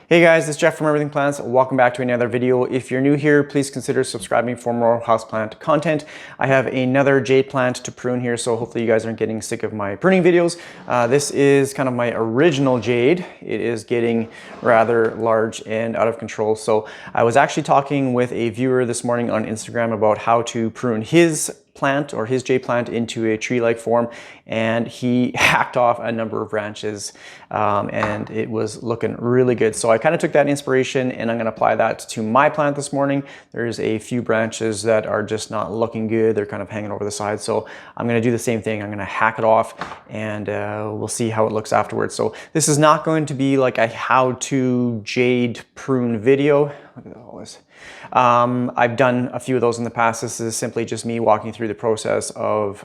Hey guys, it's Jeff from Everything Plants. Welcome back to another video. If you're new here, please consider subscribing for more houseplant content. I have another jade plant to prune here, so hopefully you guys aren't getting sick of my pruning videos. This is kind of my original jade. It is getting rather large and out of control. So I was actually talking with a viewer this morning on Instagram about how to prune his plant or his jade plant into a tree-like form, and he hacked off a number of branches and it was looking really good. So I kind of took that inspiration and I'm going to apply that to my plant this morning. There's a few branches that are just not looking good. They're kind of hanging over the side. So I'm going to do the same thing. I'm going to hack it off and we'll see how it looks afterwards. So this is not going to be like a how-to jade prune video. Look at all this. I've done a few of those in the past. This is simply just me walking through the process of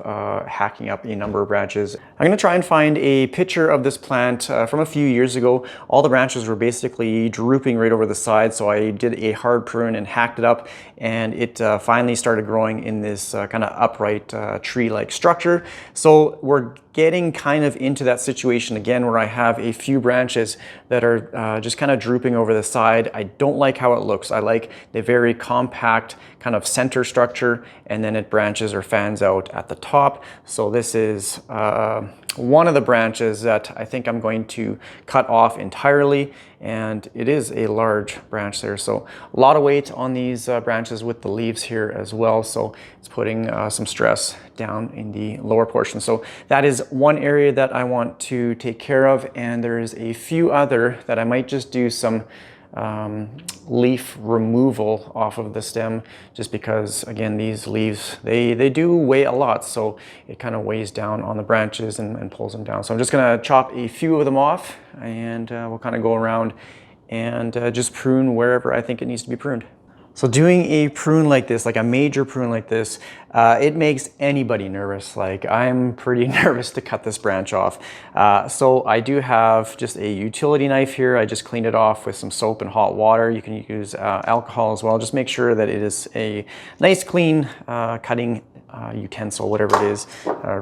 hacking up a number of branches. I'm going to try and find a picture of this plant from a few years ago. All the branches were basically drooping right over the side, so I did a hard prune and hacked it up, and it finally started growing in this kind of upright tree-like structure. So we're getting kind of into that situation again where I have a few branches that are just kind of drooping over the side. I don't like how it looks. I like the very compact kind of center structure, and then it branches or fans out at the top. So this is one of the branches that I think I'm going to cut off entirely, and it is a large branch there. So a lot of weight on these branches with the leaves here as well. So it's putting some stress down in the lower portion. So that is one area that I want to take care of, and there's a few other that I might just do some leaf removal off of the stem, just because again these leaves they do weigh a lot, so it kind of weighs down on the branches and pulls them down. So I'm just gonna chop a few of them off, and we'll kind of go around and just prune wherever I think it needs to be pruned. So doing a prune like this, like a major prune like this, it makes anybody nervous. Like, I'm pretty nervous to cut this branch off. So I do have just a utility knife here. I just cleaned it off with some soap and hot water. You can use alcohol as well. Just make sure that it is a nice clean cutting utensil, whatever it is,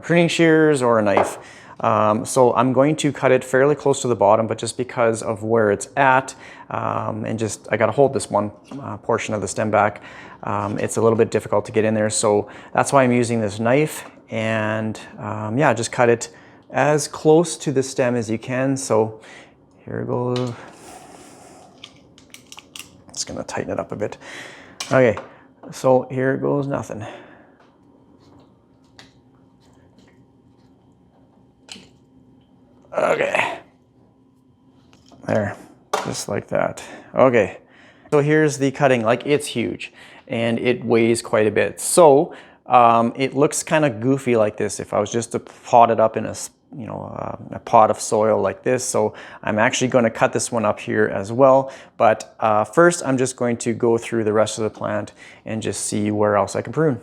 pruning shears or a knife. So I'm going to cut it fairly close to the bottom, but just because of where it's at, and just I got to hold this one portion of the stem back, it's a little bit difficult to get in there. So that's why I'm using this knife, and yeah, just cut it as close to the stem as you can. So here we go. Just gonna tighten it up a bit. Okay, so here goes nothing. Okay, there, just like that. Okay, so here's the cutting. Like, it's huge and it weighs quite a bit. So it looks kind of goofy like this if I was just to pot it up in a pot of soil like this. So I'm actually going to cut this one up here as well. But first I'm just going to go through the rest of the plant and just see where else I can prune.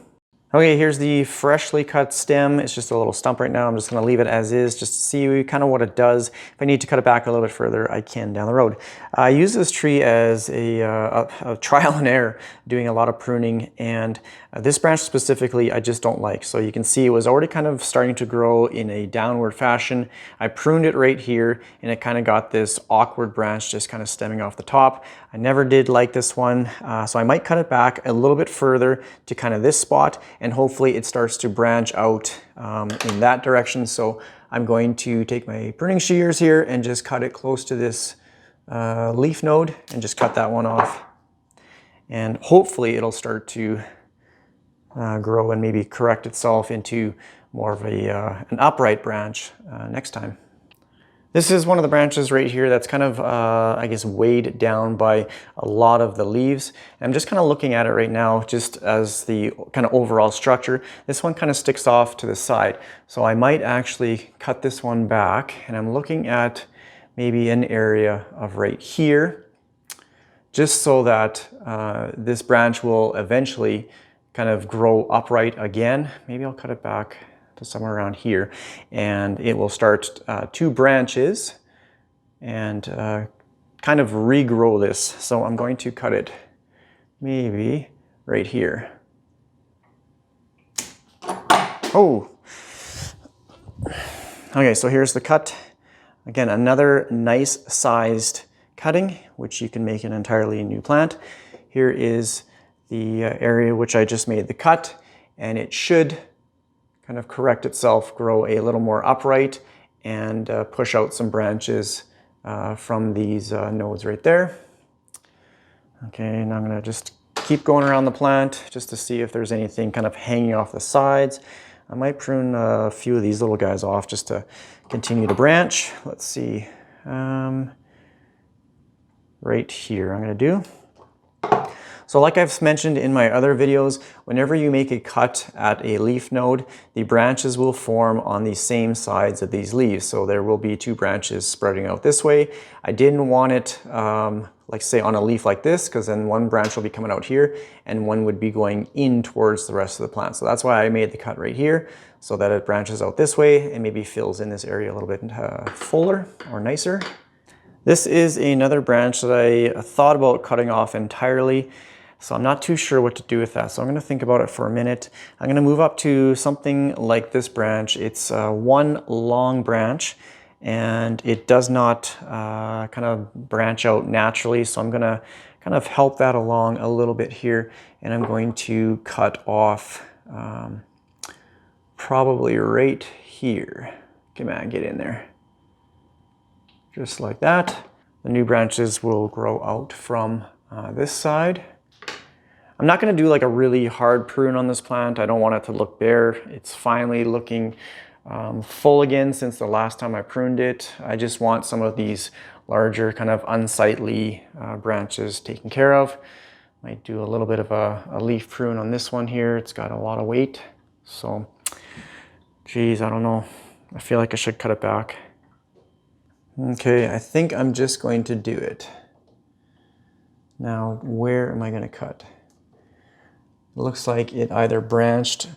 Okay, here's the freshly cut stem. It's just a little stump right now. I'm just going to leave it as is just to see kind of what it does. If I need to cut it back a little bit further, I can down the road. I use this tree as a trial and error, doing a lot of pruning, and this branch specifically I just don't like. So you can see it was already kind of starting to grow in a downward fashion. I pruned it right here, and it kind of got this awkward branch just kind of stemming off the top. I never did like this one, so I might cut it back a little bit further to kind of this spot, and hopefully it starts to branch out in that direction. So I'm going to take my pruning shears here and just cut it close to this leaf node and just cut that one off. And hopefully it'll start to grow and maybe correct itself into more of an upright branch next time. This is one of the branches right here that's kind of, I guess, weighed down by a lot of the leaves. I'm just kind of looking at it right now just as the kind of overall structure. This one kind of sticks off to the side. So I might actually cut this one back, and I'm looking at maybe an area of right here, just so that this branch will eventually kind of grow upright again. Maybe I'll cut it back to somewhere around here, and it will start two branches and kind of regrow this. So I'm going to cut it maybe right here. Oh, okay, so here's the cut. Again, another nice sized cutting, which you can make an entirely new plant. Here is the area which I just made the cut, and it should kind of correct itself, grow a little more upright, and push out some branches from these nodes right there. Okay, and I'm gonna just keep going around the plant just to see if there's anything kind of hanging off the sides. I might prune a few of these little guys off just to continue to branch. Let's see, right here I'm gonna do. So like I've mentioned in my other videos, whenever you make a cut at a leaf node, the branches will form on the same sides of these leaves. So there will be two branches spreading out this way. I didn't want it, like say on a leaf like this, because then one branch will be coming out here and one would be going in towards the rest of the plant. So that's why I made the cut right here, so that it branches out this way and maybe fills in this area a little bit fuller or nicer. This is another branch that I thought about cutting off entirely. So I'm not too sure what to do with that. So I'm gonna think about it for a minute. I'm gonna move up to something like this branch. It's one long branch and it does not kind of branch out naturally. So I'm gonna kind of help that along a little bit here. And I'm going to cut off probably right here. Come on, get in there. Just like that. The new branches will grow out from this side. I'm not going to do like a really hard prune on this plant. I don't want it to look bare. It's finally looking full again since the last time I pruned it. I just want some of these larger kind of unsightly branches taken care of. Might do a little bit of a leaf prune on this one here. It's got a lot of weight. So, geez, I don't know. I feel like I should cut it back. Okay, I think I'm just going to do it. Now, where am I going to cut? It looks like it either branched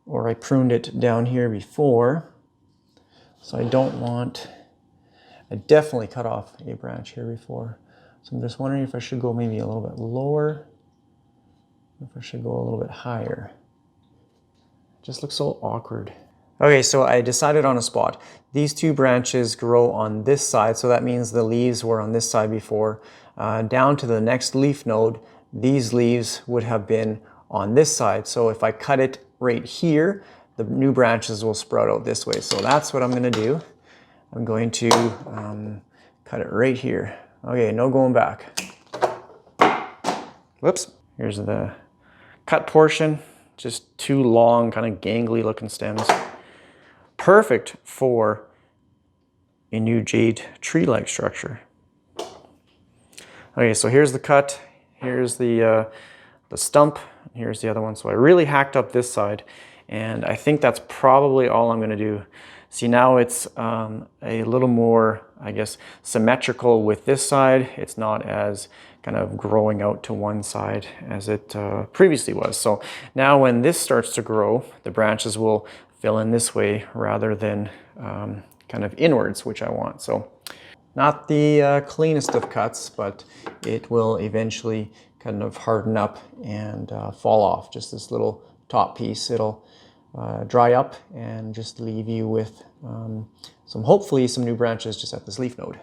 or I pruned it down here before. So I don't want, I definitely cut off a branch here before. So I'm just wondering if I should go maybe a little bit lower, if I should go a little bit higher. It just looks so awkward. Okay, so I decided on a spot. These two branches grow on this side, so that means the leaves were on this side before. Down to the next leaf node, these leaves would have been on this side. So if I cut it right here, the new branches will sprout out this way. So that's what I'm gonna do. I'm going to cut it right here. Okay, no going back. Whoops. Here's the cut portion. Just two long, kind of gangly looking stems. Perfect for a new jade tree-like structure. Okay, so here's the cut. Here's the stump. Here's the other one. So I really hacked up this side, and I think that's probably all I'm gonna do. See, now it's a little more, I guess, symmetrical with this side. It's not as kind of growing out to one side as it previously was. So now when this starts to grow, the branches will fill in this way rather than kind of inwards, which I want. So not the cleanest of cuts, but it will eventually kind of harden up and fall off. Just this little top piece, it'll dry up and just leave you with hopefully some new branches just at this leaf node.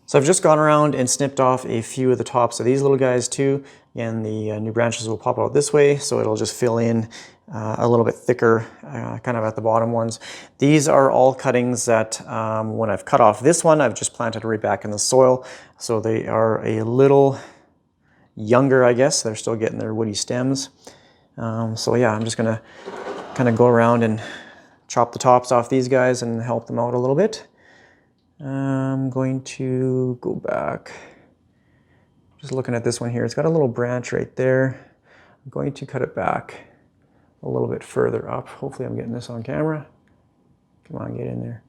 So I've just gone around and snipped off a few of the tops of these little guys too. Again, the new branches will pop out this way, so it'll just fill in a little bit thicker kind of at the bottom ones. These are all cuttings that when I've cut off this one, I've just planted right back in the soil. So they are a little younger, I guess. They're still getting their woody stems. So yeah, I'm just gonna kind of go around and chop the tops off these guys and help them out a little bit. I'm going to go back. Just looking at this one here, it's got a little branch right there. I'm going to cut it back a little bit further up. Hopefully I'm getting this on camera. Come on, get in there.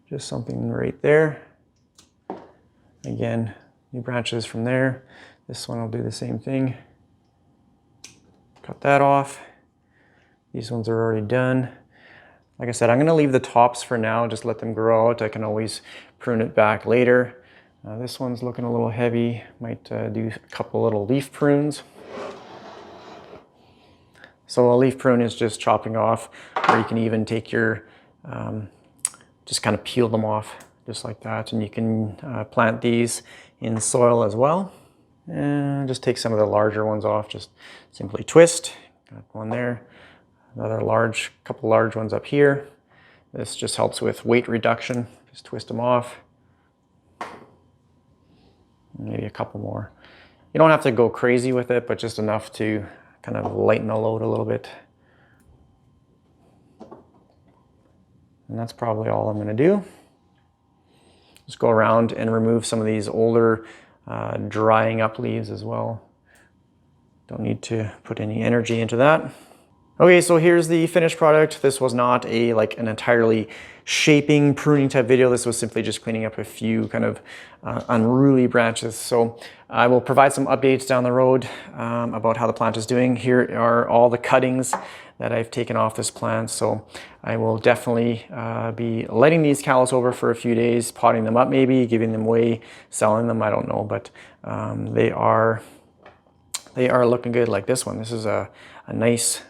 Just something right there. Again, new branches from there. This one will do the same thing. Cut that off. These ones are already done. Like I said, I'm gonna leave the tops for now, just let them grow out. I can always prune it back later. This one's looking a little heavy. Might do a couple little leaf prunes. So a leaf prune is just chopping off, or you can even take your, just kind of peel them off just like that. And you can plant these in soil as well. And just take some of the larger ones off, just simply twist. Got one there, another couple large ones up here. This just helps with weight reduction. Just twist them off. Maybe a couple more. You don't have to go crazy with it, but just enough to kind of lighten the load a little bit. And that's probably all I'm going to do. Just go around and remove some of these older drying up leaves as well. Don't need to put any energy into that. Okay, so here's the finished product. This was not an entirely shaping, pruning type video. This was simply just cleaning up a few kind of unruly branches. So I will provide some updates down the road about how the plant is doing. Here are all the cuttings that I've taken off this plant. So I will definitely be letting these callus over for a few days, potting them up maybe, giving them away, selling them, I don't know. But they are looking good. Like this one. This is a nice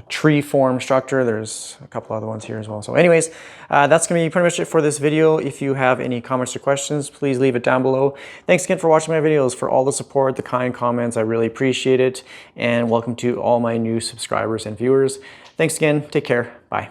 tree form structure. There's a couple other ones here as well. So anyways, that's gonna be pretty much it for this video. If you have any comments or questions, please leave it down below. Thanks again for watching my videos, for all the support, the kind comments. I really appreciate it. And welcome to all my new subscribers and viewers. Thanks again. Take care. Bye.